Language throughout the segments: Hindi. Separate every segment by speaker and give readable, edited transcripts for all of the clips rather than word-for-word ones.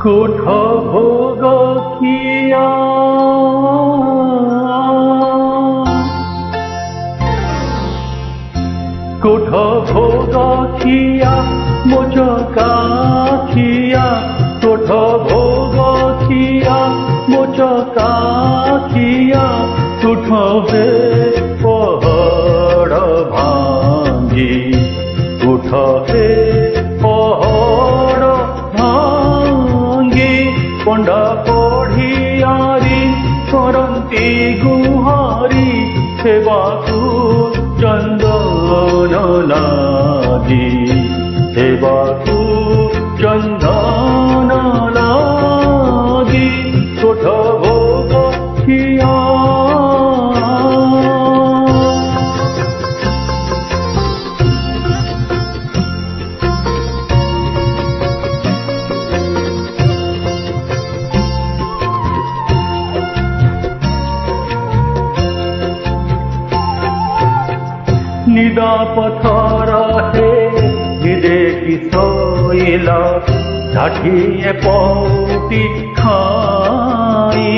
Speaker 1: কোঠ ভোগ খিয়া কোঠ ভোগ খিয়া মোচকা খিয়া কোঠ ভোগ খিয়া মোচকা খিয়া কোঠ হে পহড় ভাঙ্গি কোঠ হে পহড় ভাঙ্গি পଣ୍ଡା ପଢ଼ିଆରି କରନ୍ତି ଗୁହାରି ସେବାକୁ ଚନ୍ଦନ ଲାଗି ସେବାକୁ ଚନ୍ଦନ ଲାଗି କୋଠ ଭୋଗ ଖିଆ निदा पथर हे निदे की सोइला ढाठिए पौटी खाई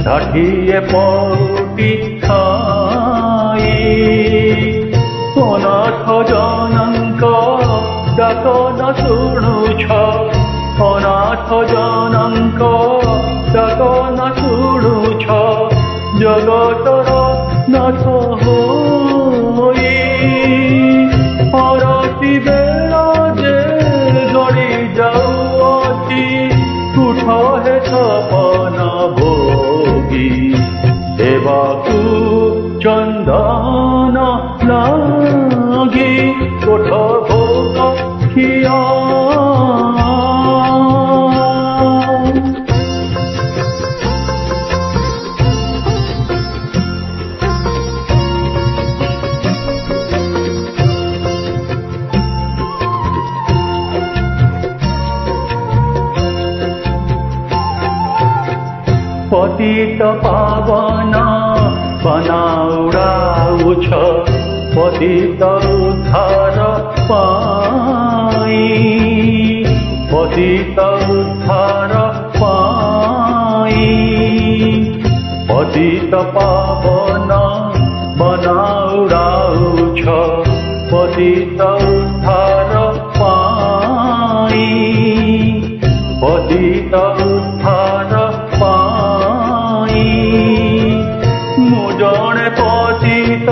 Speaker 1: ढाठिए पौटी खाई अनाथ जनक डाक न शुणुछ अनाथ जनक डाक न शुणुछ जगतर नाथ होई परती बेला जे गड़ी जाऊँगी उठ हे सपन भोगी देवाकू चंदन लागी कोठ भोग खिया पतित पावन बनाउछ पतित उद्धार पाई पतित उद्धार पाई पतित पावन बनाउछ पतित उद्धार पाई पतित उद्धार मु जणे पतित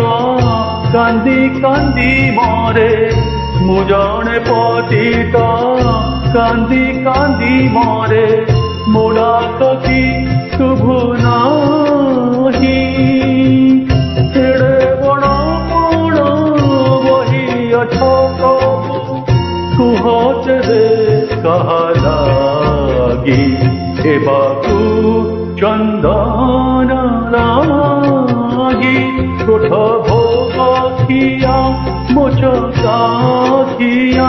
Speaker 1: कांदी कांदी मरे मु जणे पतित कांदी कांदी मरे मो डाक की शुभु नाही एड़े बड़ बड़ बही अछ कुह तेरे कहा लागी एबाकू चंदन लागी कोठ भोग खिया मोचका खिया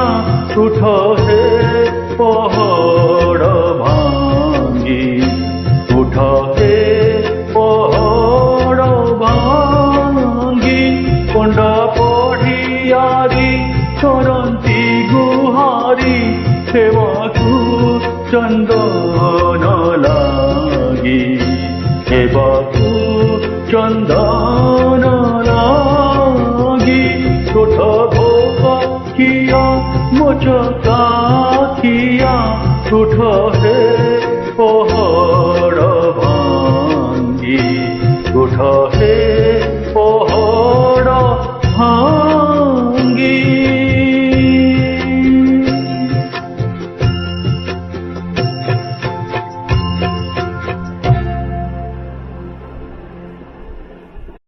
Speaker 1: उठ हे पहड़ भांगी उठ हे पहड़ भांगी पଣ୍ଡा पढ़ियारी करती गुहारी सेवाकू चंदन लागी सेवाकू चंदन लागी कोठ भोग खिया मोचका खिया उठ हे पहड़ भांगी उठ हे